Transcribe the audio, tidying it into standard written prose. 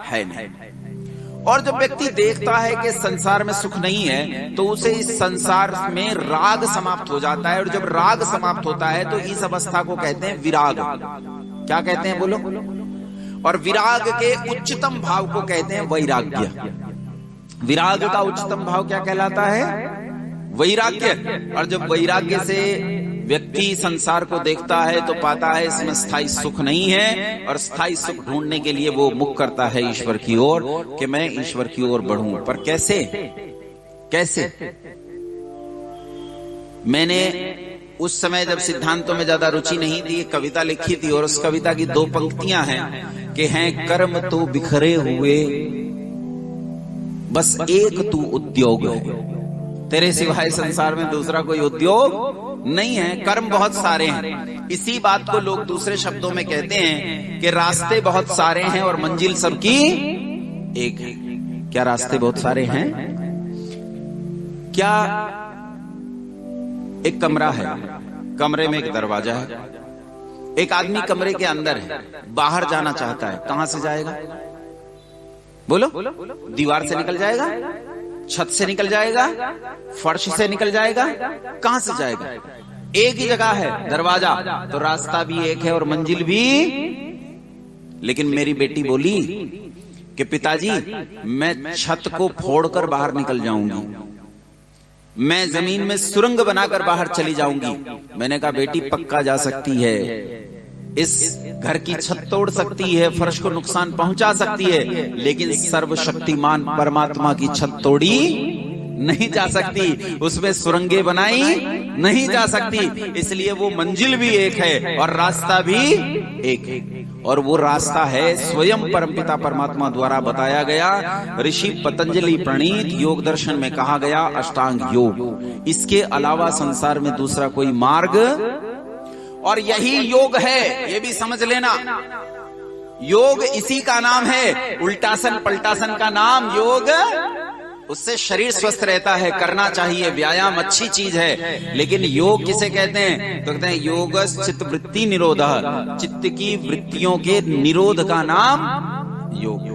है नहीं। और जब व्यक्ति देखता है कि संसार में सुख नहीं है तो उसे इस संसार में राग समाप्त हो जाता है, और जब राग समाप्त होता है तो इस अवस्था को कहते हैं विराग। क्या कहते हैं बोलो? और विराग के उच्चतम भाव को कहते हैं वैराग्य। विराग का उच्चतम भाव क्या कहलाता है? वैराग्य। और जब वैराग्य से व्यक्ति संसार को देखता है तो पाता है इसमें स्थायी सुख नहीं है, और स्थायी सुख ढूंढने के लिए वो मुख करता है ईश्वर की ओर कि मैं ईश्वर की ओर बढ़ूं। पर कैसे? मैंने उस समय जब सिद्धांतों में ज्यादा रुचि नहीं थी, कविता लिखी थी, और उस कविता की 2 पंक्तियां हैं कि हैं कर्म तो बिखरे हुए, बस एक तू उद्योग है, तेरे सिवाय संसार में दूसरा कोई उद्योग नहीं है। कर्म बहुत सारे हैं। इसी बात को लोग दूसरे शब्दों में कहते हैं कि रास्ते बहुत सारे हैं और मंजिल सबकी एक है। क्या रास्ते बहुत सारे हैं? क्या एक कमरा है, कमरे में एक दरवाजा है, एक आदमी कमरे के अंदर है, बाहर जाना चाहता है, कहां से जाएगा? बोलो? दीवार से निकल जाएगा, छत से निकल जाएगा, फर्श से निकल जाएगा, कहां से जाएगा? एक ही जगह है, दरवाजा। तो रास्ता भी एक है और मंजिल भी। लेकिन मेरी बेटी बोली कि पिताजी मैं छत को फोड़कर बाहर निकल जाऊंगी, मैं जमीन में सुरंग बनाकर बाहर चली जाऊंगी। मैंने कहा बेटी पक्का जा सकती है, इस घर की छत तोड़ सकती है, फर्श को नुकसान पहुंचा सकती है, लेकिन सर्वशक्तिमान परमात्मा की छत तोड़ी नहीं जा सकती, उसमें सुरंगे बनाई नहीं जा सकती। इसलिए वो मंजिल भी एक है और रास्ता भी एक है, और वो रास्ता है स्वयं परमपिता परमात्मा द्वारा बताया गया, ऋषि पतंजलि प्रणीत योग दर्शन में कहा गया अष्टांग योग। इसके अलावा संसार में दूसरा कोई मार्ग, और यही योग है, ये भी समझ लेना। योग इसी का नाम है, उल्टासन पलटासन का नाम योग। उससे शरीर स्वस्थ रहता है, करना चाहिए, व्यायाम अच्छी चीज है। लेकिन योग किसे कहते हैं? तो कहते हैं योग चित्त वृत्ति निरोध, चित्त की वृत्तियों के निरोध का नाम योग।